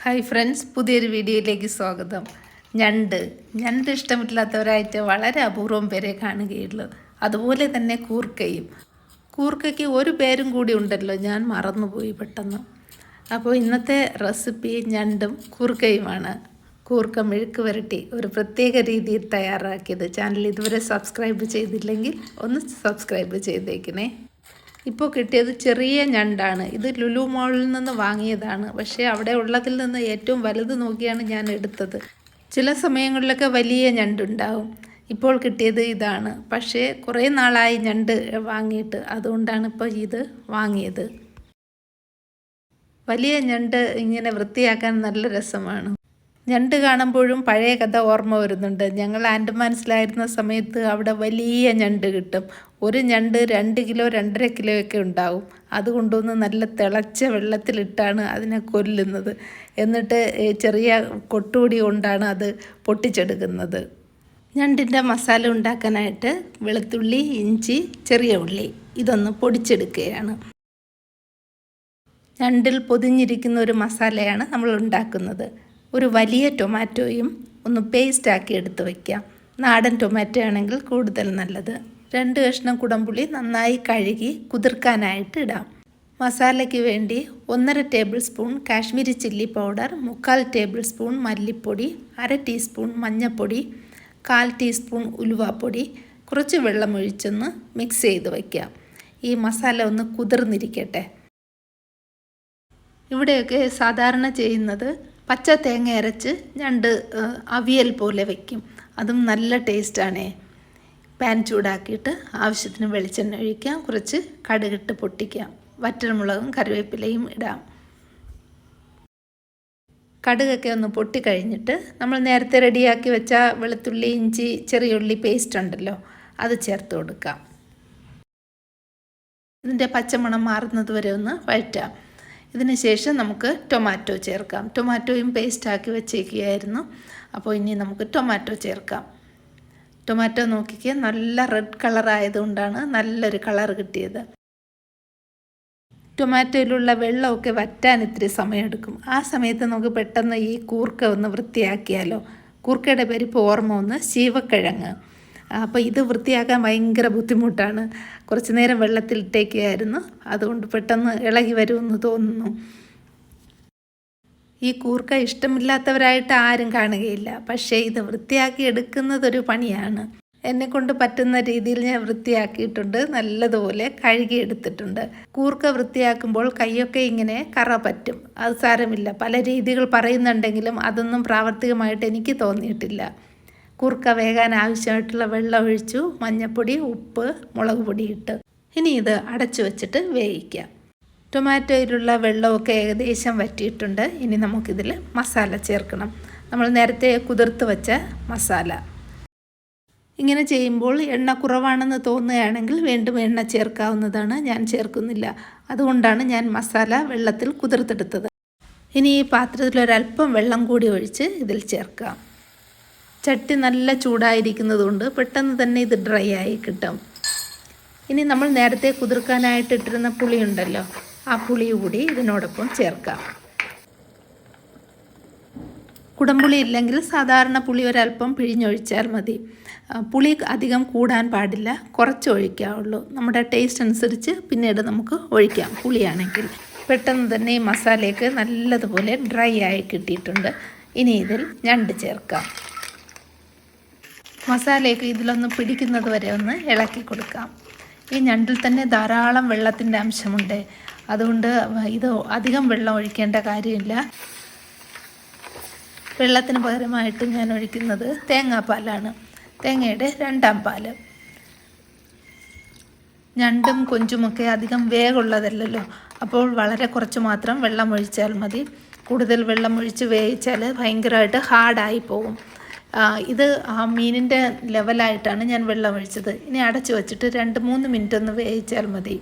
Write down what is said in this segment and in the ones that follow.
Hi friends, പുതിയൊരു വീഡിയോയിലേക്ക് സ്വാഗതം. ഞണ്ട് ഇഷ്ടമില്ലാത്തവരായിട്ട് വളരെ അപൂർവം പേരെ കാണുകയുള്ളൂ. അതുപോലെ തന്നെ കൂർക്കയ്ക്ക് ഒരു പേരും കൂടി ഉണ്ടല്ലോ, ഞാൻ മറന്നുപോയി പെട്ടെന്ന്. അപ്പോൾ ഇന്നത്തെ റെസിപ്പി ഞണ്ടും കൂർക്കയുമാണ്. കൂർക്ക മെഴുക്ക് വരട്ടി ഒരു പ്രത്യേക രീതിയിൽ തയ്യാറാക്കിയത്. ചാനൽ ഇതുവരെ സബ്സ്ക്രൈബ് ചെയ്തില്ലെങ്കിൽ ഒന്ന് സബ്സ്ക്രൈബ് ചെയ്തേക്കണേ. ഇപ്പോൾ കിട്ടിയത് ചെറിയ ഞണ്ടാണ്. ഇത് ലുലു മോളിൽ നിന്ന് വാങ്ങിയതാണ്. പക്ഷേ അവിടെ ഉള്ളതിൽ നിന്ന് ഏറ്റവും വലുത് നോക്കിയാണ് ഞാൻ എടുത്തത്. ചില സമയങ്ങളിലൊക്കെ വലിയ ഞണ്ടുണ്ടാവും. ഇപ്പോൾ കിട്ടിയത് ഇതാണ്. പക്ഷേ കുറേ നാളായി ഞണ്ട് വാങ്ങിയിട്ട്, അതുകൊണ്ടാണ് ഇപ്പോൾ ഇത് വാങ്ങിയത്. വലിയ ഞണ്ട് ഇങ്ങനെ വൃത്തിയാക്കാൻ നല്ല രസമാണ്. ഞണ്ട് കാണുമ്പോഴും പഴയ കഥ ഓർമ്മ വരുന്നുണ്ട്. ഞങ്ങൾ ആൻഡമാൻസിലായിരുന്ന സമയത്ത് അവിടെ വലിയ ഞണ്ട് കിട്ടും. ഒരു ഞണ്ട് 2 കിലോ 2.5 കിലോ ഒക്കെ ഉണ്ടാവും. അതുകൊണ്ടൊന്ന് നല്ല തിളച്ച വെള്ളത്തിലിട്ടാണ് അതിനെ കൊല്ലുന്നത്. എന്നിട്ട് ചെറിയ കൊട്ടുപൊടി കൊണ്ടാണ് അത് പൊട്ടിച്ചെടുക്കുന്നത്. ഞണ്ടിൻ്റെ മസാല ഉണ്ടാക്കാനായിട്ട് വെളുത്തുള്ളി, ഇഞ്ചി, ചെറിയ ഉള്ളി ഇതൊന്ന് പൊടിച്ചെടുക്കുകയാണ്. ഞണ്ടിൽ പൊതിഞ്ഞിരിക്കുന്ന ഒരു മസാലയാണ് നമ്മൾ ഉണ്ടാക്കുന്നത്. ഒരു വലിയ ടൊമാറ്റോയും ഒന്ന് പേസ്റ്റാക്കി എടുത്ത് വയ്ക്കാം. നാടൻ ടൊമാറ്റോ ആണെങ്കിൽ കൂടുതൽ നല്ലത്. 2 കഷ്ണം കുടംപുളി നന്നായി കഴുകി കുതിർക്കാനായിട്ട് ഇടാം. മസാലയ്ക്ക് വേണ്ടി 1.5 table spoon Kashmiri chilli powder, 3/4 table spoon മല്ലിപ്പൊടി, 1/2 ടീസ്പൂൺ മഞ്ഞൾപ്പൊടി, 1/4 ടീസ്പൂൺ ഉലുവാപ്പൊടി, കുറച്ച് വെള്ളമൊഴിച്ചൊന്ന് മിക്സ് ചെയ്ത് വയ്ക്കാം. ഈ മസാല ഒന്ന് കുതിർന്നിരിക്കട്ടെ. ഇവിടെയൊക്കെ സാധാരണ ചെയ്യുന്നത് പച്ച തേങ്ങ അരച്ച് ഞണ്ട് അവിയൽ പോലെ വയ്ക്കും. അതും നല്ല ടേസ്റ്റാണേ. പാൻ ചൂടാക്കിയിട്ട് ആവശ്യത്തിന് വെളിച്ചെണ്ണ ഒഴിക്കാം. കുറച്ച് കടുകിട്ട് പൊട്ടിക്കാം. വറ്റൽമുളകും കറിവേപ്പിലയും ഇടാം. കടുകൊക്കെ ഒന്ന് പൊട്ടിക്കഴിഞ്ഞിട്ട് നമ്മൾ നേരത്തെ റെഡിയാക്കി വെച്ച വെളുത്തുള്ളി, ഇഞ്ചി, ചെറിയ ഉള്ളി പേസ്റ്റ് ഉണ്ടല്ലോ, അത് ചേർത്ത് കൊടുക്കാം. ഇതിൻ്റെ പച്ചമണം മാറുന്നത് വരെ ഒന്ന് വഴറ്റാം. ഇതിന് ശേഷം നമുക്ക് ടൊമാറ്റോ ചേർക്കാം. ടൊമാറ്റോയും പേസ്റ്റാക്കി വെച്ചേക്കുകയായിരുന്നു. അപ്പോൾ ഇനി നമുക്ക് ടൊമാറ്റോ ചേർക്കാം. ടൊമാറ്റോ നോക്കിക്കുക, നല്ല റെഡ് കളറായതുകൊണ്ടാണ് നല്ലൊരു കളർ കിട്ടിയത്. ടൊമാറ്റോയിലുള്ള വെള്ളമൊക്കെ വറ്റാൻ ഇത്തിരി സമയമെടുക്കും. ആ സമയത്ത് നമുക്ക് പെട്ടെന്ന് ഈ കൂർക്ക ഒന്ന് വൃത്തിയാക്കിയാലോ. കൂർക്കയുടെ പേര് ഇപ്പോൾ ഓർമ്മ വന്ന് ശീവക്കിഴങ്ങ്. അപ്പോൾ ഇത് വൃത്തിയാക്കാൻ ഭയങ്കര ബുദ്ധിമുട്ടാണ്. കുറച്ച് നേരം വെള്ളത്തിലിട്ടേക്കുകയായിരുന്നു. അതുകൊണ്ട് പെട്ടെന്ന് ഇളകി വരുമെന്ന് തോന്നുന്നു. ഈ കൂർക്ക ഇഷ്ടമില്ലാത്തവരായിട്ട് ആരും കാണുകയില്ല. പക്ഷേ ഇത് വൃത്തിയാക്കി എടുക്കുന്നതൊരു പണിയാണ്. എന്നെക്കൊണ്ട് പറ്റുന്ന രീതിയിൽ ഞാൻ വൃത്തിയാക്കിയിട്ടുണ്ട്. നല്ലതുപോലെ കഴുകിയെടുത്തിട്ടുണ്ട്. കൂർക്ക വൃത്തിയാക്കുമ്പോൾ കൈയൊക്കെ ഇങ്ങനെ കറ പറ്റും. അത് സാരമില്ല. പല രീതികൾ പറയുന്നുണ്ടെങ്കിലും അതൊന്നും പ്രാവർത്തികമായിട്ട് എനിക്ക് തോന്നിയിട്ടില്ല. കൂർക്ക വേകാൻ ആവശ്യമായിട്ടുള്ള വെള്ളം ഒഴിച്ചു. മഞ്ഞൾപ്പൊടി, ഉപ്പ്, മുളക് പൊടി ഇട്ട് ഇനി ഇത് അടച്ചു വെച്ചിട്ട് വേവിക്കാം. ടൊമാറ്റോയിലുള്ള വെള്ളമൊക്കെ ഏകദേശം വറ്റിയിട്ടുണ്ട്. ഇനി നമുക്കിതിൽ മസാല ചേർക്കണം. നമ്മൾ നേരത്തെ കുതിർത്ത് വെച്ച മസാല. ഇങ്ങനെ ചെയ്യുമ്പോൾ എണ്ണ കുറവാണെന്ന് തോന്നുകയാണെങ്കിൽ വീണ്ടും എണ്ണ ചേർക്കാവുന്നതാണ്. ഞാൻ ചേർക്കുന്നില്ല. അതുകൊണ്ടാണ് ഞാൻ മസാല വെള്ളത്തിൽ കുതിർത്തെടുത്തത്. ഇനി ഈ പാത്രത്തിലൊരല്പം വെള്ളം കൂടി ഒഴിച്ച് ഇതിൽ ചേർക്കാം. ചട്ടി നല്ല ചൂടായിരിക്കുന്നത് കൊണ്ട് പെട്ടെന്ന് തന്നെ ഇത് ഡ്രൈ ആയി കിട്ടും. ഇനി നമ്മൾ നേരത്തെ കുതിർക്കാനായിട്ട് ഇട്ടിരുന്ന പുളി ഉണ്ടല്ലോ, ആ പുളി കൂടി ഇതിനോടൊപ്പം ചേർക്കാം. കുടംപുളി ഇല്ലെങ്കിൽ സാധാരണ പുളി ഒരല്പം പിഴിഞ്ഞൊഴിച്ചാൽ മതി. പുളി അധികം കൂടാൻ പാടില്ല, കുറച്ച് ഒഴിക്കാവുള്ളൂ. നമ്മുടെ ടേസ്റ്റ് അനുസരിച്ച് പിന്നീട് നമുക്ക് ഒഴിക്കാം. പുളിയാണെങ്കിൽ പെട്ടെന്ന് തന്നെ ഈ മസാലയൊക്കെ നല്ലതുപോലെ ഡ്രൈ ആയി കിട്ടിയിട്ടുണ്ട്. ഇനി ഇതിൽ ഞണ്ട് ചേർക്കാം. മസാലയൊക്കെ ഇതിലൊന്ന് പിടിക്കുന്നത് വരെ ഒന്ന് ഇളക്കി കൊടുക്കാം. ഈ ഞണ്ടിൽ തന്നെ ധാരാളം വെള്ളത്തിൻ്റെ അംശമുണ്ട്. അതുകൊണ്ട് ഇത് അധികം വെള്ളം ഒഴിക്കേണ്ട കാര്യമില്ല. വെള്ളത്തിന് പകരമായിട്ട് ഞാൻ ഒഴിക്കുന്നത് തേങ്ങാപ്പാലാണ്. തേങ്ങയുടെ 2ാം പാല്. ഞണ്ടും കൊഞ്ചുമൊക്കെ അധികം വേഗമുള്ളതല്ലല്ലോ. അപ്പോൾ വളരെ കുറച്ച് മാത്രം വെള്ളം ഒഴിച്ചാൽ മതി. കൂടുതൽ വെള്ളം ഒഴിച്ച് വേവിച്ചാൽ ഭയങ്കരമായിട്ട് ഹാർഡായി പോകും. ഇത് ആ മീനിൻ്റെ ലെവലായിട്ടാണ് ഞാൻ വെള്ളം ഒഴിച്ചത്. ഇനി അടച്ചു വച്ചിട്ട് 2-3 മിനിറ്റ് ഒന്ന് വേവിച്ചാൽ മതി.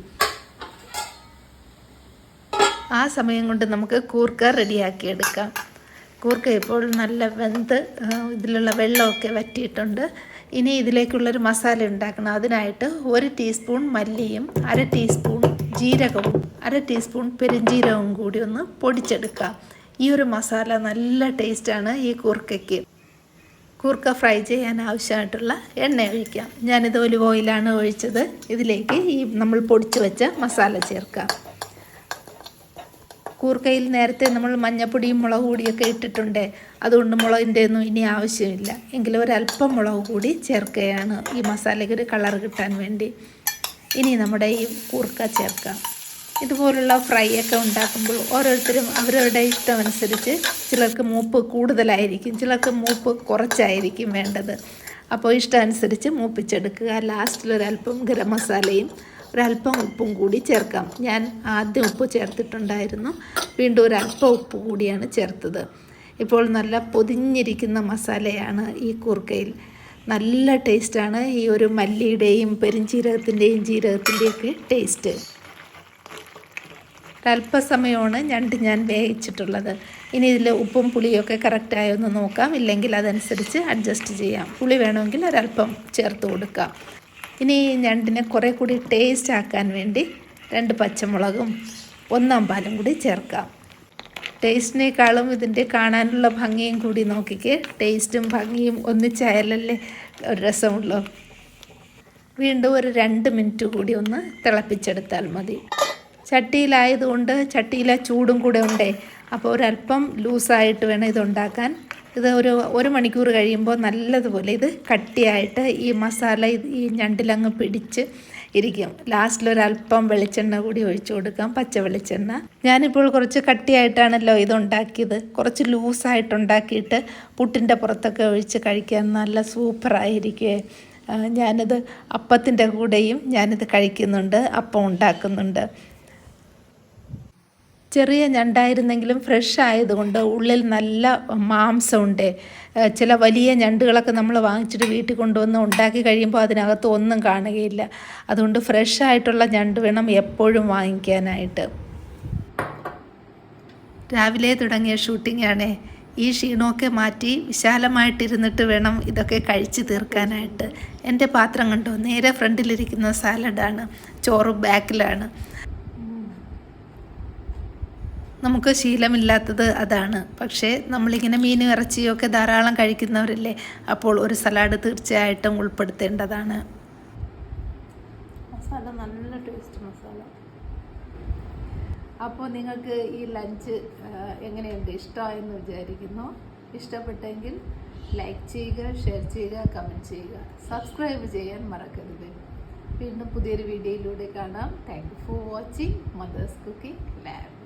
ആ സമയം കൊണ്ട് നമുക്ക് കൂർക്ക റെഡിയാക്കിയെടുക്കാം. കൂർക്ക ഇപ്പോൾ നല്ല വെന്ത് ഇതിലുള്ള വെള്ളമൊക്കെ വറ്റിയിട്ടുണ്ട്. ഇനി ഇതിലേക്കുള്ളൊരു മസാല ഉണ്ടാക്കണം. അതിനായിട്ട് 1 ടീസ്പൂൺ മല്ലിയും 1/2 ടീസ്പൂൺ ജീരകവും 1/2 ടീസ്പൂൺ പെരുംജീരകവും കൂടി ഒന്ന് പൊടിച്ചെടുക്കാം. ഈ ഒരു മസാല നല്ല ടേസ്റ്റാണ് ഈ കൂർക്കയ്ക്ക്. കൂർക്ക ഫ്രൈ ചെയ്യാൻ ആവശ്യമായിട്ടുള്ള എണ്ണ ഒഴിക്കാം. ഞാനിത് ഒലിവ് ഓയിലാണ് ഒഴിച്ചത്. ഇതിലേക്ക് ഈ നമ്മൾ പൊടിച്ച് വെച്ച മസാല ചേർക്കാം. കൂർക്കയിൽ നേരത്തെ നമ്മൾ മഞ്ഞപ്പൊടിയും മുളക് പൊടിയൊക്കെ ഇട്ടിട്ടുണ്ട്. അതുകൊണ്ട് മുളകിൻ്റെ ഒന്നും ഇനി ആവശ്യമില്ല. എങ്കിലും ഒരല്പം മുളക് കൂടി ചേർക്കുകയാണ് ഈ മസാലയ്ക്ക് ഒരു കളർ കിട്ടാൻ വേണ്ടി. ഇനി നമ്മുടെ ഈ കൂർക്ക ചേർക്കാം. ഇതുപോലുള്ള ഫ്രൈ ഒക്കെ ഉണ്ടാക്കുമ്പോൾ ഓരോരുത്തരും അവരവരുടെ ഇഷ്ടമനുസരിച്ച് ചിലർക്ക് മൂപ്പ് കൂടുതലായിരിക്കും, ചിലർക്ക് മൂപ്പ് കുറച്ചായിരിക്കും വേണ്ടത്. അപ്പോൾ ഇഷ്ടമനുസരിച്ച് മൂപ്പിച്ചെടുക്കുക. ലാസ്റ്റിലൊരല്പം ഗരം മസാലയും ഒരല്പം ഉപ്പും കൂടി ചേർക്കാം. ഞാൻ ആദ്യം ഉപ്പ് ചേർത്തിട്ടുണ്ടായിരുന്നു, വീണ്ടും ഒരല്പം ഉപ്പ് കൂടിയാണ് ചേർത്തത്. ഇപ്പോൾ നല്ല പൊതിഞ്ഞിരിക്കുന്ന മസാലയാണ് ഈ കൂർക്കയിൽ. നല്ല ടേസ്റ്റാണ് ഈ ഒരു മല്ലിയുടെയും പെരുംജീരകത്തിൻ്റെയും ജീരകത്തിൻ്റെയൊക്കെ ടേസ്റ്റ്. ഒരല്പസമയമാണ് ഞണ്ട് ഞാൻ വേവിച്ചിട്ടുള്ളത്. ഇനി ഇതിൽ ഉപ്പും പുളിയൊക്കെ കറക്റ്റായോ എന്ന് നോക്കാം. ഇല്ലെങ്കിൽ അതനുസരിച്ച് അഡ്ജസ്റ്റ് ചെയ്യാം. പുളി വേണമെങ്കിൽ ഒരല്പം ചേർത്ത് കൊടുക്കാം. ഇനി ഞണ്ടിനെ കുറേ കൂടി ടേസ്റ്റ് ആക്കാൻ വേണ്ടി 2 പച്ചമുളകും 1 പാലും കൂടി ചേർക്കാം. ടേസ്റ്റിനേക്കാളും ഇതിൻ്റെ കാണാനുള്ള ഭംഗിയും കൂടി നോക്കിക്കേ. ടേസ്റ്റും ഭംഗിയും ഒന്നിച്ചായാലല്ലേ ഒരു രസമുള്ളൂ. വീണ്ടും ഒരു 2 മിനിറ്റ് കൂടി ഒന്ന് തിളപ്പിച്ചെടുത്താൽ മതി. ചട്ടിയിലായതുകൊണ്ട് ചട്ടിയിലെ ചൂടും കൂടെ ഉണ്ടേ, അപ്പോൾ ഒരല്പം ലൂസായിട്ട് വേണം ഇതുണ്ടാക്കാൻ. ഇത് ഒരു മണിക്കൂർ കഴിയുമ്പോൾ നല്ലതുപോലെ ഇത് കട്ടിയായിട്ട് ഈ മസാല ഈ ഞണ്ടിലങ്ങ് പിടിച്ച് ഇരിക്കും. ലാസ്റ്റിലൊരല്പം വെളിച്ചെണ്ണ കൂടി ഒഴിച്ചു കൊടുക്കാം, പച്ച വെളിച്ചെണ്ണ. ഞാനിപ്പോൾ കുറച്ച് കട്ടിയായിട്ടാണല്ലോ ഇതുണ്ടാക്കിയത്. കുറച്ച് ലൂസായിട്ടുണ്ടാക്കിയിട്ട് പുട്ടിൻ്റെ പുറത്തൊക്കെ ഒഴിച്ച് കഴിക്കാൻ നല്ല സൂപ്പറായിരിക്കുമേ. ഞാനിത് അപ്പത്തിൻ്റെ കൂടെയും ഞാനിത് കഴിക്കുന്നുണ്ട്, അപ്പം ഉണ്ടാക്കുന്നുണ്ട്. ചെറിയ ഞണ്ടായിരുന്നെങ്കിലും ഫ്രഷ് ആയതുകൊണ്ട് ഉള്ളിൽ നല്ല മാംസമുണ്ട്. ചില വലിയ ഞണ്ടുകളൊക്കെ നമ്മൾ വാങ്ങിച്ചിട്ട് വീട്ടിൽ കൊണ്ടുവന്ന് ഉണ്ടാക്കി കഴിയുമ്പോൾ അതിനകത്ത് ഒന്നും കാണുകയില്ല. അതുകൊണ്ട് ഫ്രഷ് ആയിട്ടുള്ള ഞണ്ട് വേണം എപ്പോഴും വാങ്ങിക്കാനായിട്ട്. രാവിലെ തുടങ്ങിയ ഷൂട്ടിങ്ങാണേ. ഈ ക്ഷീണമൊക്കെ മാറ്റി വിശാലമായിട്ടിരുന്നിട്ട് വേണം ഇതൊക്കെ കഴിച്ച് തീർക്കാനായിട്ട്. എൻ്റെ പാത്രം കണ്ടോ, നേരെ ഫ്രണ്ടിലിരിക്കുന്ന സാലഡാണ്, ചോറ് ബാക്കിലാണ്. നമുക്ക് ശീലമില്ലാത്തത് അതാണ്. പക്ഷേ നമ്മളിങ്ങനെ മീനും ഇറച്ചിയും ഒക്കെ ധാരാളം കഴിക്കുന്നവരല്ലേ, അപ്പോൾ ഒരു സലാഡ് തീർച്ചയായിട്ടും ഉൾപ്പെടുത്തേണ്ടതാണ്. മസാല നല്ല ടേസ്റ്റ് മസാല. അപ്പോൾ നിങ്ങൾക്ക് ഈ ലഞ്ച് എങ്ങനെയുണ്ട്, ഇഷ്ടമായെന്ന് വിചാരിക്കുന്നു. ഇഷ്ടപ്പെട്ടെങ്കിൽ ലൈക്ക് ചെയ്യുക, ഷെയർ ചെയ്യുക, കമൻറ്റ് ചെയ്യുക, സബ്സ്ക്രൈബ് ചെയ്യാൻ മറക്കരുത്. വീണ്ടും പുതിയൊരു വീഡിയോയിലൂടെ കാണാം. Thank you for watching Mother's Cooking lab.